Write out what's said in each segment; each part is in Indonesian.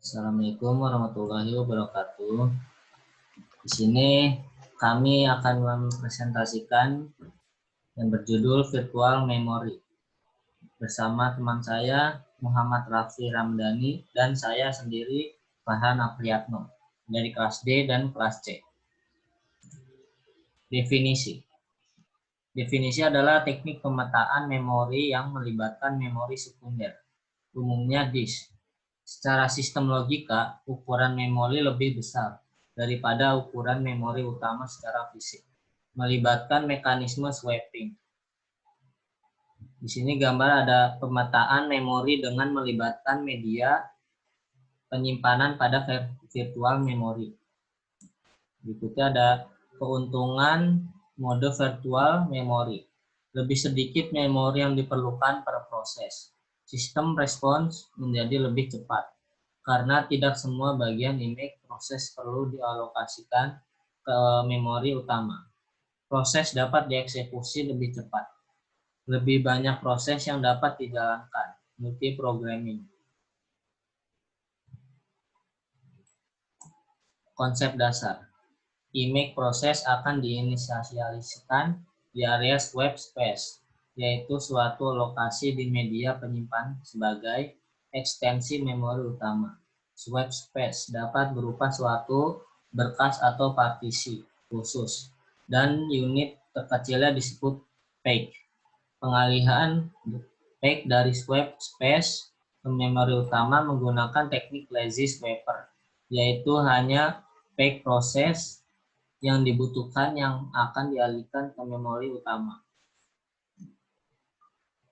Assalamualaikum warahmatullahi wabarakatuh. Di sini kami akan mempresentasikan yang berjudul Virtual Memory bersama teman saya Muhammad Raffi Ramdhani dan saya sendiri Farhan Apriyatno dari kelas D dan kelas C. Definisi. Definisi adalah teknik pemetaan memori yang melibatkan memori sekunder, umumnya disk. Secara sistem logika, ukuran memori lebih besar daripada ukuran memori utama secara fisik, melibatkan mekanisme swapping. Di sini gambar ada pemetaan memori dengan melibatkan media penyimpanan pada virtual memory. Berikutnya ada keuntungan mode virtual memory. Lebih sedikit memori yang diperlukan per proses. Sistem respons menjadi lebih cepat karena tidak semua bagian image proses perlu dialokasikan ke memori utama. Proses dapat dieksekusi lebih cepat. Lebih banyak proses yang dapat dijalankan, multiprogramming. Konsep dasar. Image proses akan diinisialisasikan di area swap space, yaitu suatu lokasi di media penyimpan sebagai ekstensi memori utama. Swap space dapat berupa suatu berkas atau partisi khusus, dan unit terkecilnya disebut page. Pengalihan page dari swap space ke memori utama menggunakan teknik lazy swapper, yaitu hanya page proses yang dibutuhkan yang akan dialihkan ke memori utama.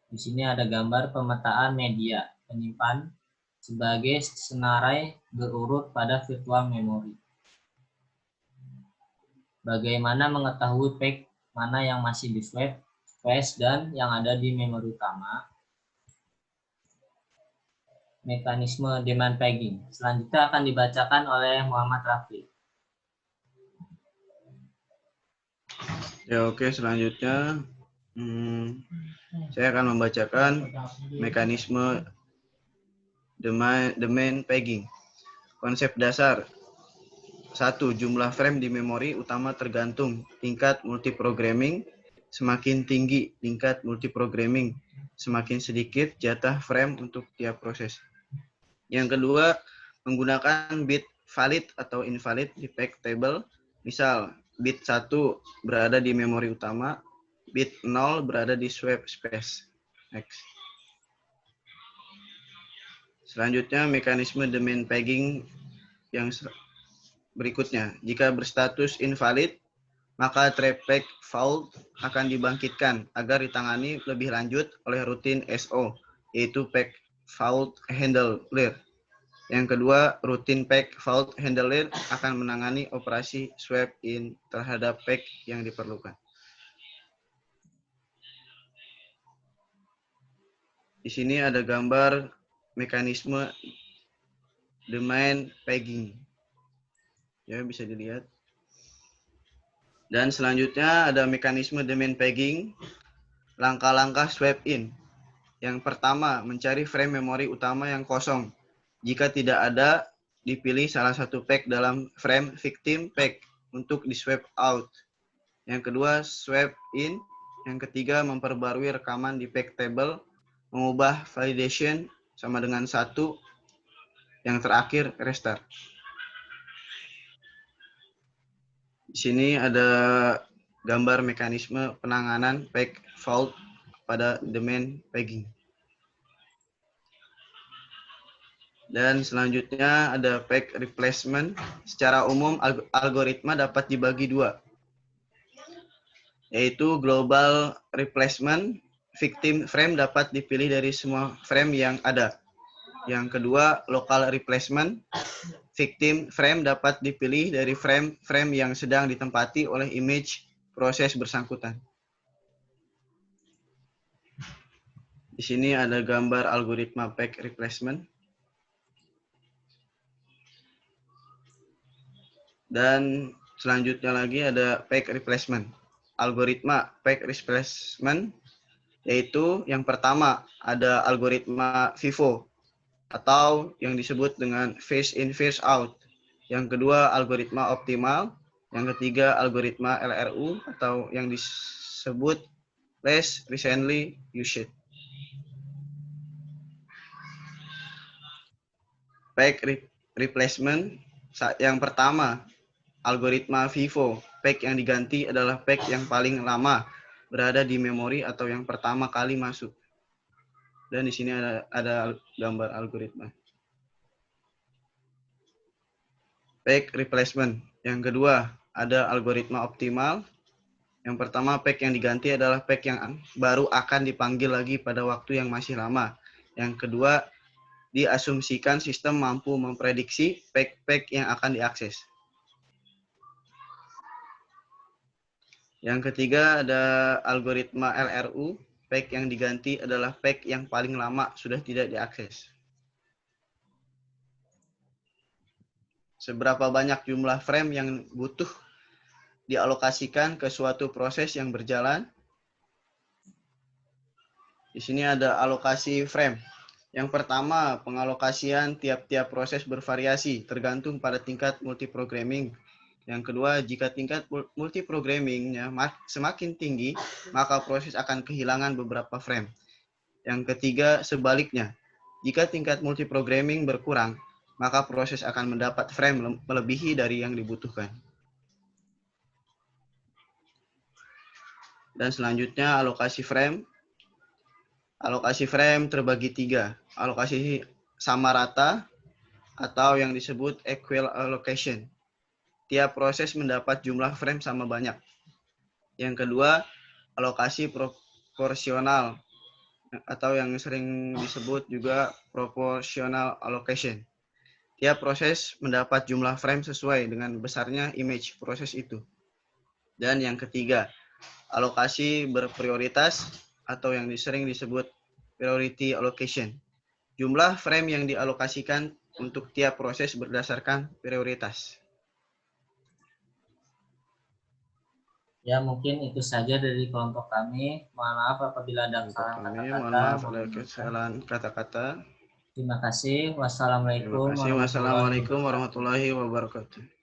Di sini ada gambar pemetaan media penyimpan sebagai senarai berurut pada virtual memory. Bagaimana mengetahui page mana yang masih di swap space dan yang ada di memori utama? Mekanisme demand pegging. Selanjutnya akan dibacakan oleh Muhammad Raffi. Ya, oke, selanjutnya saya akan membacakan mekanisme demand pegging. Konsep dasar. 1. Jumlah frame di memori utama tergantung tingkat multiprogramming. Semakin tinggi tingkat multiprogramming, semakin sedikit jatah frame untuk tiap proses. Yang kedua, menggunakan bit valid atau invalid di page table. Misal, bit 1 berada di memori utama, bit 0 berada di swap space. Next. Selanjutnya, mekanisme demand pegging yang berikutnya. Jika berstatus invalid, maka trackback fault akan dibangkitkan agar ditangani lebih lanjut oleh rutin SO, yaitu page fault handler. Yang kedua, rutin page fault handler akan menangani operasi swap in terhadap page yang diperlukan. Di sini ada gambar mekanisme demand pegging. Ya, bisa dilihat. Dan selanjutnya ada mekanisme demand pegging, langkah-langkah swap in. Yang pertama, mencari frame memori utama yang kosong. Jika tidak ada, dipilih salah satu page dalam frame victim page untuk di swap out. Yang kedua, swap in. Yang ketiga, memperbarui rekaman di page table, mengubah validation sama dengan 1. Yang terakhir, restart. Di sini ada gambar mekanisme penanganan page fault pada demand pegging. Dan selanjutnya ada page replacement. Secara umum algoritma dapat dibagi 2, yaitu global replacement. Victim frame dapat dipilih dari semua frame yang ada. Yang kedua, local replacement. Victim frame dapat dipilih dari frame yang sedang ditempati oleh image proses bersangkutan. Di sini ada gambar algoritma page replacement. Dan selanjutnya lagi ada page replacement. Algoritma page replacement, yaitu yang pertama ada algoritma FIFO. atau yang disebut dengan phase in phase out. Yang kedua algoritma optimal, yang ketiga algoritma LRU atau yang disebut less recently used. Pack replacement, yang pertama algoritma FIFO. Pack yang diganti adalah pack yang paling lama berada di memori atau yang pertama kali masuk. Dan di sini ada gambar algoritma. Pack replacement. Yang kedua, ada algoritma optimal. Yang pertama, pack yang diganti adalah pack yang baru akan dipanggil lagi pada waktu yang masih lama. Yang kedua, diasumsikan sistem mampu memprediksi pack-pack yang akan diakses. Yang ketiga ada algoritma LRU. Pack yang diganti adalah pack yang paling lama sudah tidak diakses. Seberapa banyak jumlah frame yang butuh dialokasikan ke suatu proses yang berjalan? Di sini ada alokasi frame. Yang pertama, pengalokasian tiap-tiap proses bervariasi tergantung pada tingkat multiprogramming. Yang kedua, jika tingkat multiprogrammingnya semakin tinggi, maka proses akan kehilangan beberapa frame. Yang ketiga, sebaliknya, jika tingkat multiprogramming berkurang, maka proses akan mendapat frame melebihi dari yang dibutuhkan. Dan selanjutnya, alokasi frame. Alokasi frame terbagi 3. Alokasi sama rata atau yang disebut equal allocation. Tiap proses mendapat jumlah frame sama banyak. Yang kedua, alokasi proporsional atau yang sering disebut juga proportional allocation. Tiap proses mendapat jumlah frame sesuai dengan besarnya image proses itu. Dan yang ketiga, alokasi berprioritas atau yang sering disebut priority allocation. Jumlah frame yang dialokasikan untuk tiap proses berdasarkan prioritas. Ya, mungkin itu saja dari kelompok kami. Mohon maaf apabila ada kesalahan kata-kata. Mohon maaf ada kesalahan kata-kata. Terima kasih. Wassalamualaikum Wassalamualaikum warahmatullahi wabarakatuh.